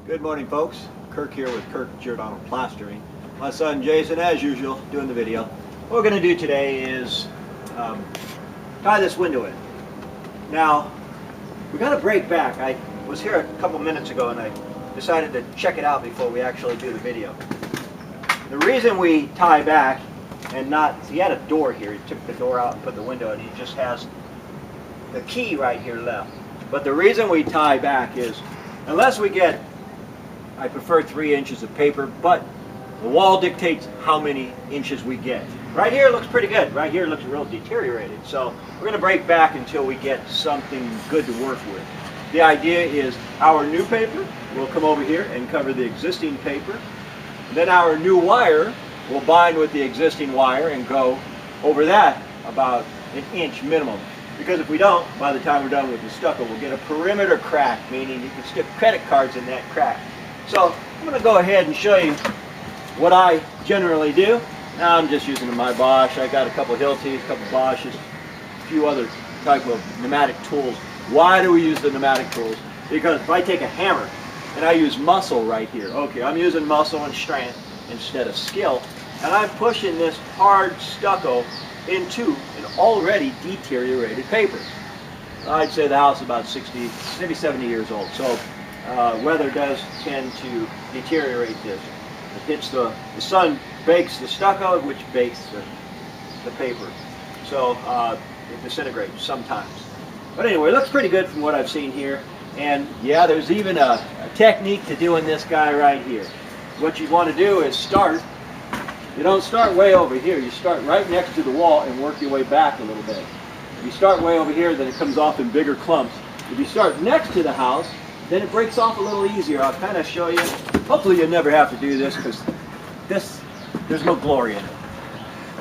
Good morning, folks. Kirk here with Kirk Giordano Plastering. My son Jason, as usual, doing the video. What we're going to do today is tie this window in. Now, we got to break back. I was here a couple minutes ago and I decided to check it out before we actually do the video. The reason we tie back and not, he had a door here. He took the door out and put the window in. He just has the key right here left. But the reason we tie back is, unless we get, I prefer 3 inches of paper, but the wall dictates how many inches we get. Right here it looks pretty good. Right here it looks real deteriorated. So we're going to break back until we get something good to work with. The idea is our new paper will come over here and cover the existing paper. Then our new wire will bind with the existing wire and go over that about 1 inch minimum. Because if we don't, by the time we're done with the stucco, we'll get a perimeter crack, meaning you can stick credit cards in that crack. So I'm going to go ahead and show you what I generally do. Now I'm just using my Bosch. I got a couple Hiltis, a couple Bosches, a few other type of pneumatic tools. Why do we use the pneumatic tools? Because if I take a hammer and I use muscle right here, okay, I'm using muscle and strength instead of skill, and I'm pushing this hard stucco into an already deteriorated paper. I'd say the house is about 60, maybe 70 years old, so weather does tend to deteriorate this. It hits the sun bakes the stucco, which bakes the paper. So it disintegrates sometimes. But anyway, it looks pretty good from what I've seen here. And yeah, there's even a technique to doing this guy right here. What you want to do is start, you don't start way over here, you start right next to the wall and work your way back a little bit. If you start way over here, then it comes off in bigger clumps. If you start next to the house, then it breaks off a little easier. I'll kind of show you. Hopefully you'll never have to do this, because there's no glory in it.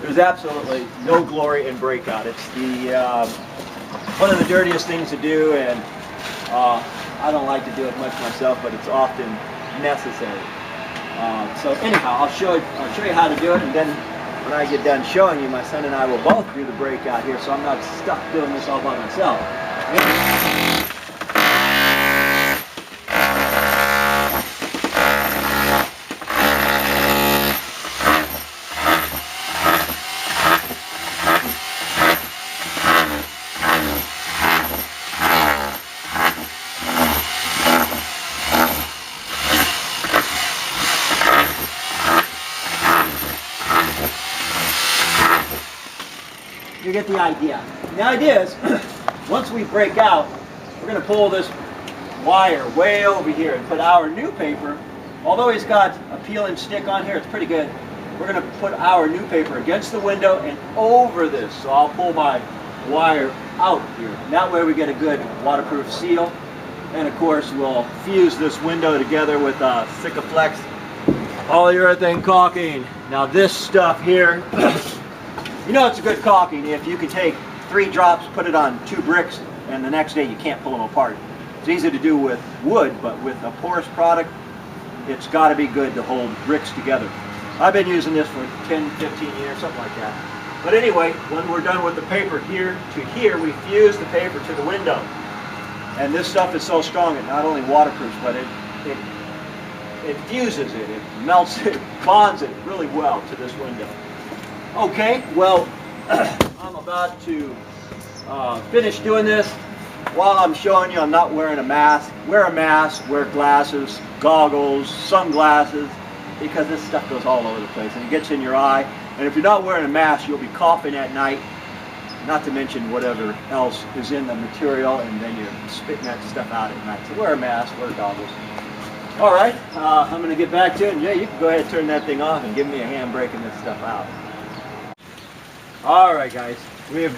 There's absolutely no glory in breakout. It's the one of the dirtiest things to do, and I don't like to do it much myself, but it's often necessary. So anyhow, I'll show you how to do it, and then when I get done showing you, my son and I will both do the breakout here, so I'm not stuck doing this all by myself. You get the idea. And the idea is, once we break out, we're going to pull this wire way over here and put our new paper, although it's got a peel and stick on here, it's pretty good. We're going to put our new paper against the window and over this. So I'll pull my wire out here. And that way we get a good waterproof seal. And of course we'll fuse this window together with Sikaflex polyurethane caulking. Now this stuff here, you know it's a good caulking if you can take 3 drops, put it on 2 bricks, and the next day you can't pull them apart. It's easy to do with wood, but with a porous product, it's got to be good to hold bricks together. I've been using this for 10, 15 years, something like that. But anyway, when we're done with the paper here to here, we fuse the paper to the window. And this stuff is so strong, it not only waterproofs, but it fuses it, it melts it, bonds it really well to this window. Okay, well, I'm about to finish doing this. While I'm showing you, I'm not wearing a mask. Wear a mask, wear glasses, goggles, sunglasses, because this stuff goes all over the place and it gets in your eye. And if you're not wearing a mask, you'll be coughing at night, not to mention whatever else is in the material, and then you're spitting that stuff out at night. So wear a mask, wear goggles. All right, I'm going to get back to it. And Jay, you can go ahead and turn that thing off and give me a hand breaking this stuff out. Alright guys, we've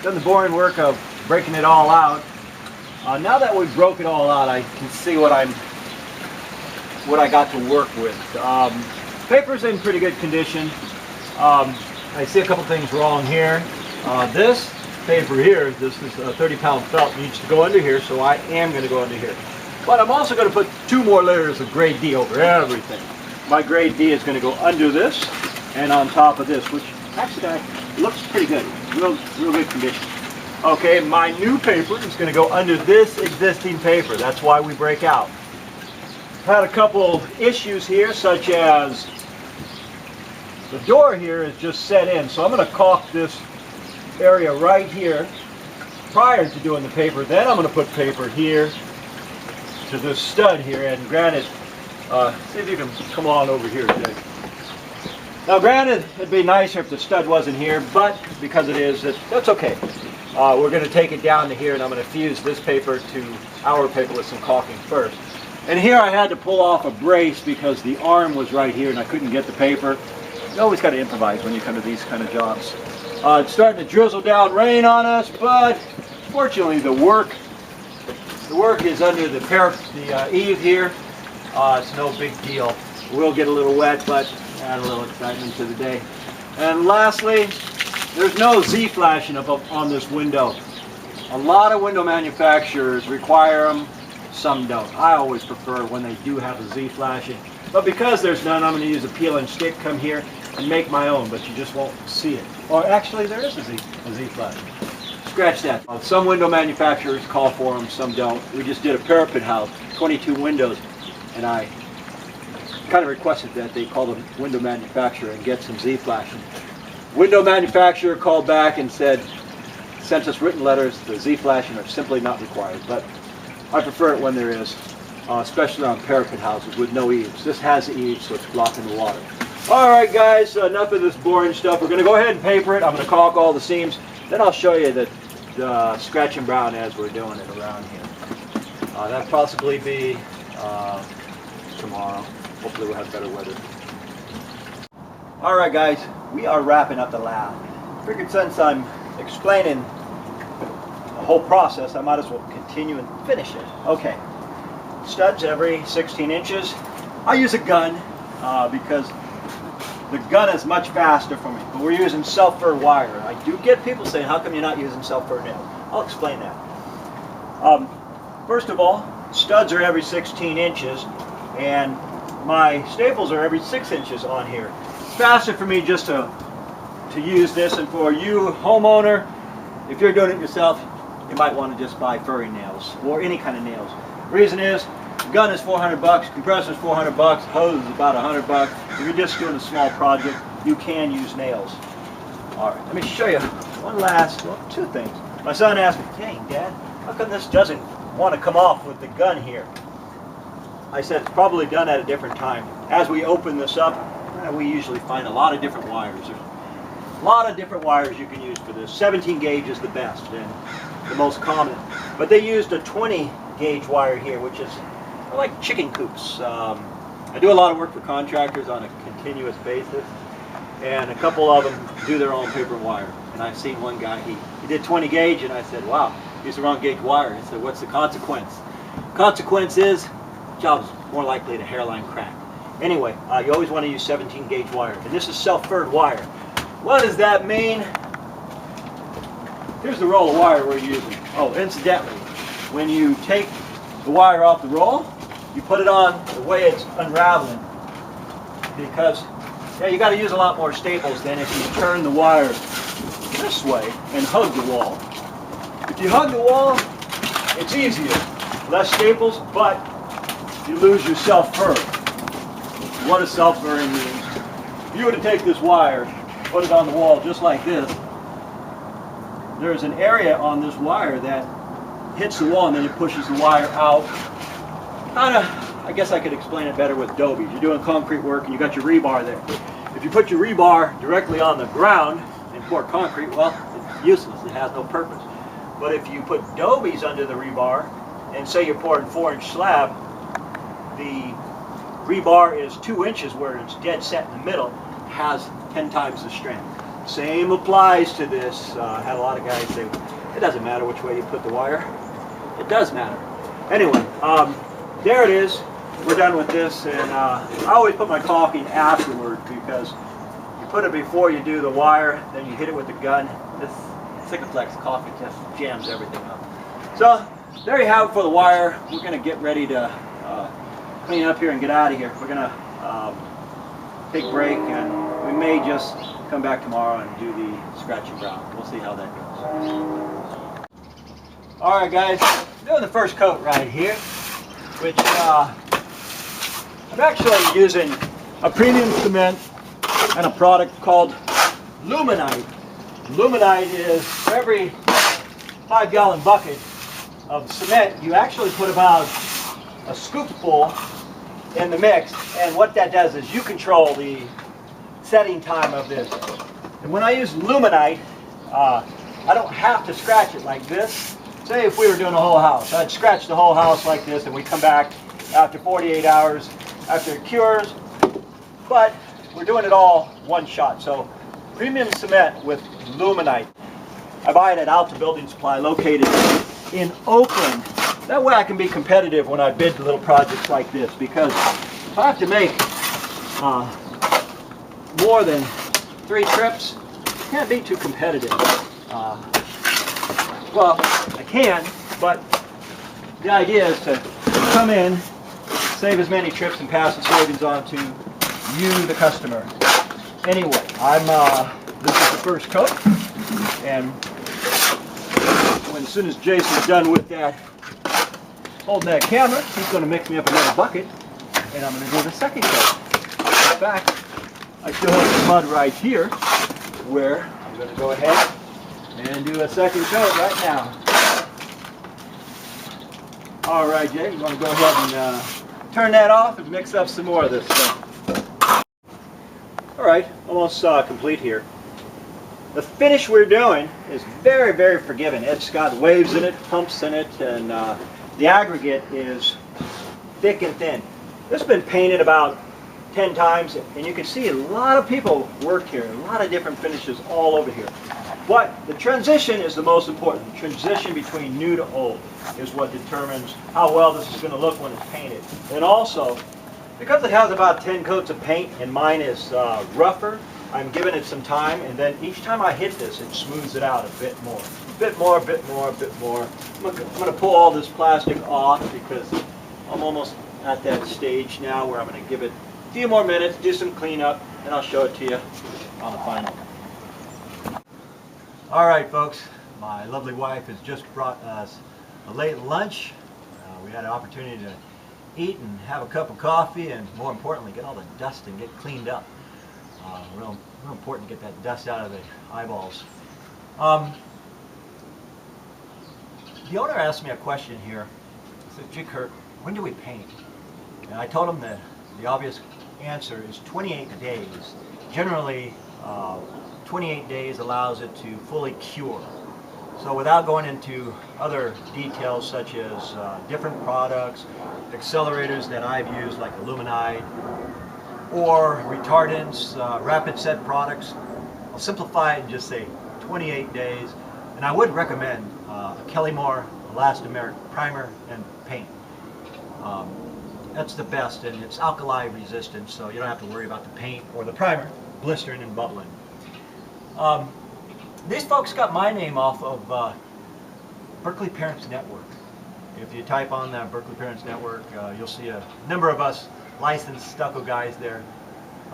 done the boring work of breaking it all out. Now that we've broke it all out, I can see what I got to work with. Paper's in pretty good condition. I see a couple things wrong here. This paper here, this is a 30-pound felt, needs to go under here, so I am going to go under here. But I'm also going to put 2 more layers of grade D over everything. My grade D is going to go under this and on top of this, which actually looks pretty good, real good condition. Okay, my new paper is going to go under this existing paper. That's why we break out. had a couple issues here, such as the door here is just set in, so I'm going to caulk this area right here prior to doing the paper. Then I'm going to put paper here to this stud here, and granted, see if you can come on over here today. Now granted, it'd be nicer if the stud wasn't here, but because it is, that's okay. We're going to take it down to here, and I'm going to fuse this paper to our paper with some caulking first. And here I had to pull off a brace because the arm was right here and I couldn't get the paper. You always got to improvise when you come to these kind of jobs. It's starting to drizzle down rain on us, but fortunately the work is under the eave here. It's no big deal. We'll get a little wet, but add a little excitement to the day. And lastly, there's no Z-flashing up on this window. A lot of window manufacturers require them, some don't. I always prefer when they do have a Z-flashing. But because there's none, I'm going to use a peel and stick, come here and make my own, but you just won't see it. Or actually there is a Z-flash. Scratch that. Some window manufacturers call for them, some don't. We just did a parapet house, 22 windows, and I kind of requested that they call the window manufacturer and get some Z-flashing. Window manufacturer called back and sent us written letters. The Z-flashing are simply not required, but I prefer it when there is, especially on parapet houses with no eaves. This has eaves, so it's blocking the water. Alright guys, enough of this boring stuff. We're going to go ahead and paper it. I'm going to caulk all the seams. Then I'll show you the scratch and brown as we're doing it around here. That'll possibly be tomorrow. Hopefully we'll have better weather. Alright guys, we are wrapping up the lath. Figured since I'm explaining the whole process, I might as well continue and finish it. Okay, studs every 16 inches. I use a gun because the gun is much faster for me, but we're using self-fur wire. I do get people saying, how come you're not using self-fur nails? I'll explain that. First of all, studs are every 16 inches, and my staples are every 6 inches on here. It's faster for me just to use this, and for you homeowner, if you're doing it yourself, you might want to just buy furry nails or any kind of nails. Reason is, the gun is 400 bucks, compressor's 400 bucks, hose is about 100 bucks. If you're just doing a small project, you can use nails. Alright, let me show you two things. My son asked me, dang Dad, how come this doesn't want to come off with the gun here? I said it's probably done at a different time. As we open this up, we usually find a lot of different wires. There's a lot of different wires you can use for this. 17 gauge is the best and the most common. But they used a 20 gauge wire here, which is like chicken coops. I do a lot of work for contractors on a continuous basis, and a couple of them do their own paper and wire. And I've seen one guy, he did 20 gauge, and I said, wow, he's the wrong gauge wire. He said, what's the consequence? Consequence is, job's more likely to hairline crack. Anyway, you always want to use 17 gauge wire, and this is self-furred wire. What does that mean? Here's the roll of wire we're using. Oh, incidentally, when you take the wire off the roll, you put it on the way it's unraveling, because you got to use a lot more staples than if you turn the wire this way and hug the wall. If you hug the wall, it's easier. Less staples, but you lose your self-fur. What does self-furring mean? If you were to take this wire, put it on the wall just like this, there's an area on this wire that hits the wall and then it pushes the wire out. I guess I could explain it better with dobies. You're doing concrete work and you got your rebar there. If you put your rebar directly on the ground and pour concrete, well, it's useless. It has no purpose. But if you put dobies under the rebar, and say you're pouring 4-inch slab, the rebar is 2 inches where it's dead set in the middle, has 10 times the strength. Same applies to this. I had a lot of guys say, it doesn't matter which way you put the wire. It does matter. Anyway, there it is. We're done with this, and I always put my caulking afterward, because you put it before you do the wire, then you hit it with the gun. This Sikaflex caulking just jams everything up. So there you have it for the wire. We're going to get ready to clean up here and get out of here. We're going to take a break, and we may just come back tomorrow and do the scratch and brown. We'll see how that goes. Alright guys, doing the first coat right here, which I'm actually using a premium cement and a product called Luminite. Luminite is for every 5-gallon bucket of cement, you actually put about a scoopful in the mix, and what that does is you control the setting time of this. And when I use Luminite, I don't have to scratch it like this. Say if we were doing a whole house, I'd scratch the whole house like this, and we come back after 48 hours after it cures, but we're doing it all one shot. So premium cement with Luminite. I buy it at Alta Building Supply, located in Oakland. That way I can be competitive when I bid little projects like this, because if I have to make more than 3 trips, I can't be too competitive. Well, I can, but the idea is to come in, save as many trips, and pass the savings on to you, the customer. Anyway, this is the first coat, and as soon as Jason's done with that, holding that camera, he's going to mix me up another bucket, and I'm going to do the second coat. In fact, I still have some mud right here, where I'm going to go ahead and do a second coat right now. All right, Jay, you want to go ahead and turn that off and mix up some more of this stuff. All right, almost complete here. The finish we're doing is very, very forgiving. It's got waves in it, humps in it, and the aggregate is thick and thin. This has been painted about 10 times, and you can see a lot of people work here, a lot of different finishes all over here. But the transition is the most important. The transition between new to old is what determines how well this is going to look when it's painted. And also, because it has about 10 coats of paint and mine is rougher, I'm giving it some time, and then each time I hit this, it smooths it out a bit more. Bit more, bit more, bit more. I'm going to pull all this plastic off because I'm almost at that stage now where I'm going to give it a few more minutes, do some cleanup, and I'll show it to you on the final. All right, folks, my lovely wife has just brought us a late lunch. We had an opportunity to eat and have a cup of coffee, and more importantly, get all the dust and get cleaned up. Real important to get that dust out of the eyeballs. The owner asked me a question here. He said, "Gee, Kirk, when do we paint?" And I told him that the obvious answer is 28 days. Generally, 28 days allows it to fully cure. So without going into other details such as different products, accelerators that I've used like Luminite, or retardants, rapid set products, I'll simplify it and just say 28 days. And I would recommend a Kelly-Moore elastomeric primer and paint. That's the best, and it's alkali resistant, so you don't have to worry about the paint or the primer blistering and bubbling. These folks got my name off of Berkeley Parents Network. If you type on that Berkeley Parents Network, you'll see a number of us licensed stucco guys there.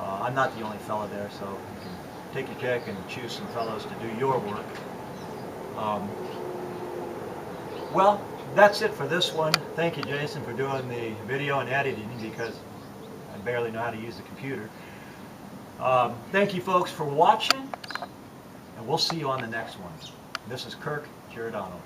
I'm not the only fella there, so you can take your pick and choose some fellows to do your work. Well, that's it for this one. Thank you, Jason, for doing the video and editing, because I barely know how to use the computer. Thank you, folks, for watching, and we'll see you on the next one. This is Kirk Giordano.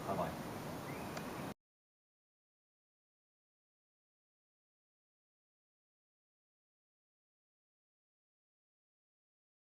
Bye-bye.